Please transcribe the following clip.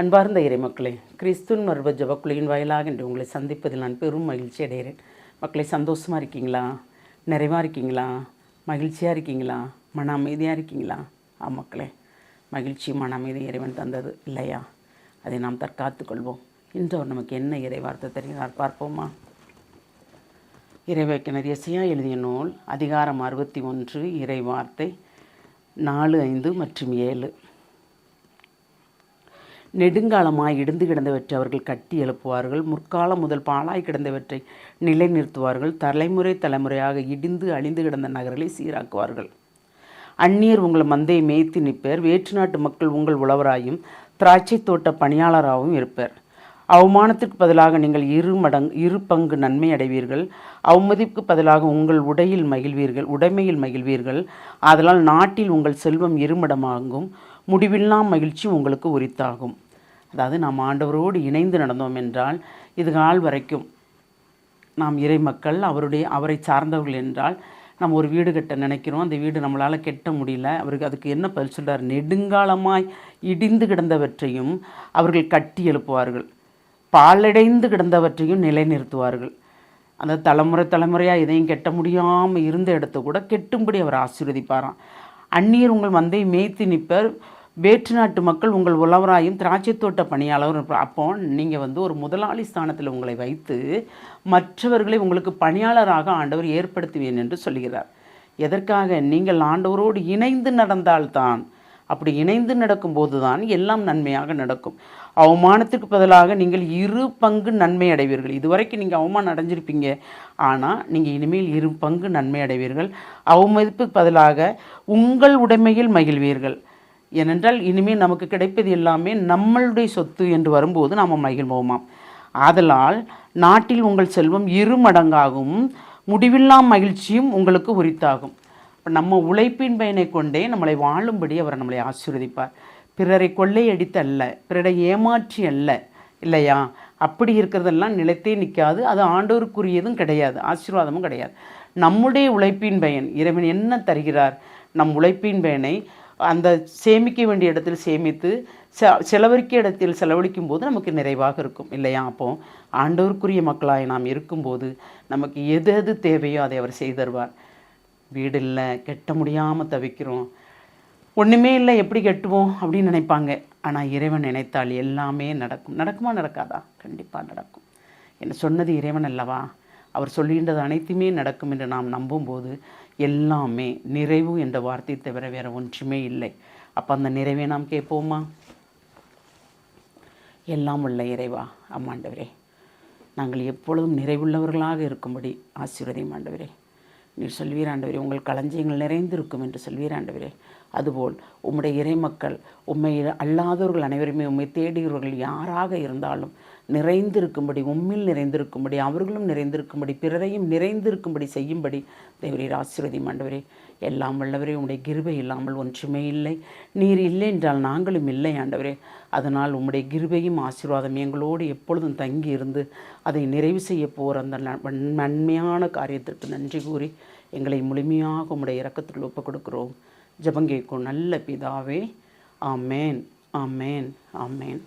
அன்பார்ந்த இறைமக்களே, கிறிஸ்துவின் மர்வ ஜபக்குழியின் வாயிலாக இன்று உங்களை சந்திப்பதில் நான் பெரும் மகிழ்ச்சி அடைகிறேன். மக்களை, சந்தோஷமாக இருக்கீங்களா? நிறைவாக இருக்கீங்களா? மகிழ்ச்சியாக இருக்கீங்களா? மன அமைதியாக இருக்கீங்களா? மக்களே, மகிழ்ச்சி மன அமைதி இறைவன் தந்தது இல்லையா? அதை நாம் தற்காத்து கொள்வோம். இன்று அவர் நமக்கு என்ன இறைவார்த்தை தருகிறார் பார்ப்போமா? இறைவாக்கினர் எசையா எழுதிய நூல் அதிகாரம் 61 இறைவார்த்தை 4, 5 மற்றும் 7. நெடுங்காலமாய் இடிந்து கிடந்தவற்றை அவர்கள் கட்டி எழுப்புவார்கள். முற்காலம் முதல் பாழாய் கிடந்தவற்றை நிலைநிறுத்துவார்கள். தலைமுறை தலைமுறையாக இடிந்து அழிந்து கிடந்த நகர்களை சீராக்குவார்கள். அந்நியர் உங்கள் மந்தையை மேய்த்து நிற்பர். வேற்று நாட்டு மக்கள் உங்கள் உழவராயும் திராட்சை தோட்ட பணியாளராகவும் இருப்பர். அவமானத்திற்கு பதிலாக நீங்கள் இரு பங்கு நன்மை அடைவீர்கள். அவமதிப்புக்கு பதிலாக உங்கள் உடைமையில் மகிழ்வீர்கள். ஆதலால் நாட்டில் உங்கள் செல்வம் இருமடமாகும். முடிவில்லா மகிழ்ச்சி உங்களுக்கு உரித்தாகும். அதாவது நாம் ஆண்டவரோடு இணைந்து நடந்தோம் என்றால், இது கால் வரைக்கும் நாம் இறை மக்கள், அவரை சார்ந்தவர்கள் என்றால், நம்ம ஒரு வீடு கட்ட நினைக்கிறோம். அந்த வீடு நம்மளால் கட்ட முடியல. அவருக்கு அதுக்கு என்ன பதில் சொல்கிறார்? நெடுங்காலமாய் இடிந்து கிடந்தவற்றையும் அவர்கள் கட்டி எழுப்புவார்கள். பாலடைந்து கிடந்தவற்றையும் நிலைநிறுத்துவார்கள். அந்த தலைமுறையாக இதையும் கெட்ட முடியாமல் இருந்த இடத்த கூட கெட்டும்படி அவர் ஆசீர்வதிப்பாராம். அந்நியர் உங்கள் மந்தையை மேய்த்து நிற்பர். வேற்று நாட்டு மக்கள் உங்கள் உழவராயும் திராட்சை தோட்ட பணியாளரும் இருப்பார். அப்போ நீங்கள் ஒரு முதலாளி ஸ்தானத்தில் உங்களை வைத்து மற்றவர்களை உங்களுக்கு பணியாளராக ஆண்டவர் ஏற்படுத்துவேன் என்று சொல்கிறார். எதற்காக? நீங்கள் ஆண்டவரோடு இணைந்து நடந்தால்தான். அப்படி இணைந்து நடக்கும்போது தான் எல்லாம் நன்மையாக நடக்கும். அவமானத்துக்கு பதிலாக நீங்கள் 2 பங்கு நன்மை அடைவீர்கள். இதுவரைக்கும் நீங்கள் அவமானம் அடைஞ்சிருப்பீங்க, ஆனால் நீங்கள் இனிமேல் 2 பங்கு நன்மை அடைவீர்கள். அவமதிப்புக்கு பதிலாக உங்கள் உடைமையில் மகிழ்வீர்கள். ஏனென்றால் இனிமேல் நமக்கு கிடைப்பது எல்லாமே நம்மளுடைய சொத்து என்று வரும்போது நாம் மகிழ்வோமாம். ஆதலால் நாட்டில் உங்கள் செல்வம் 2 மடங்காகும். முடிவில்லா மகிழ்ச்சியும் உங்களுக்கு உரித்தாகும். இப்போ நம்ம உழைப்பின் பயனை கொண்டே நம்மளை வாழும்படி அவர் நம்மளை ஆசீர்வதிப்பார். பிறரை கொள்ளையடித்து அல்ல, பிறரை ஏமாற்றி அல்ல, இல்லையா? அப்படி இருக்கிறதெல்லாம் நிலைத்தே நிற்காது. அது ஆண்டோருக்குரியதும் கிடையாது, ஆசீர்வாதமும் கிடையாது. நம்முடைய உழைப்பின் பயன் இறைவன் என்ன தருகிறார்? நம் உழைப்பின் பயனை அந்த சேமிக்க வேண்டிய இடத்தில் சேமித்து செலவழிக்க இடத்தில் செலவழிக்கும் போது நமக்கு நிறைவாக இருக்கும், இல்லையா? அப்போது ஆண்டவருக்குரிய மக்களாய் நாம் இருக்கும்போது நமக்கு எது தேவையோ அதை அவர் செய்து தருவார். வீடு இல்லை, கட்ட முடியாமல் தவிக்கிறோம், ஒன்றுமே இல்லை, எப்படி கட்டுவோம் அப்படின்னு நினைப்பாங்க. ஆனால் இறைவன் நினைத்தால் எல்லாமே நடக்கும். நடக்குமா நடக்காதா? கண்டிப்பாக நடக்கும். என்ன சொன்னது இறைவன் அல்லவா? அவர் சொல்கின்றது அனைத்துமே நடக்கும் என்று நாம் நம்பும்போது எல்லாமே நிறைவு என்ற வார்த்தை தவிர வேறு ஒன்றுமே இல்லை. அப்போ அந்த நிறைவை நாம் கேட்போமா? எல்லாம் உள்ள இறைவா, ஆமாண்டவரே, நாங்கள் எப்பொழுதும் நிறைவுள்ளவர்களாக இருக்கும்படி ஆசீர்வதியும் ஆண்டவரே. நீர் சொல்வீர் ஆண்டவரே, உங்கள் களஞ்சியங்கள் நிறைந்திருக்கும் என்று சொல்வீர் ஆண்டவரே. அதுபோல் உம்முடைய இறை மக்கள், உம்மை அல்லாதவர்கள் அனைவருமே உம்மை தேடுகிறவர்கள் யாராக இருந்தாலும் நிறைந்திருக்கும்படி, உம்மில் நிறைந்திருக்கும்படி, அவர்களும் நிறைந்திருக்கும்படி, பிறரையும் நிறைந்திருக்கும்படி செய்யும்படி தேவரீர் ஆசீர்வதியும் ஆண்டவரே. எல்லாம் வல்லவரே, உம்முடைய கிருபை இல்லாமல் ஒன்றுமே இல்லை. நீர் இல்லை என்றால் நாங்களும் இல்லை ஆண்டவரே. அதனால் உம்முடைய கிருபையும் ஆசீர்வாதம் எங்களோடு எப்பொழுதும் தங்கி இருந்து அதை நிறைவு செய்ய போகிற அந்த நன்மையான காரியத்திற்கு நன்றி கூறி எங்களை முழுமையாக உம்முடைய இரக்கத்தில் ஒப்புக் கொடுக்கிறோம். ஜெபம் கேட்கும் நல்ல பிதாவே. ஆமேன், ஆமேன், ஆமேன்.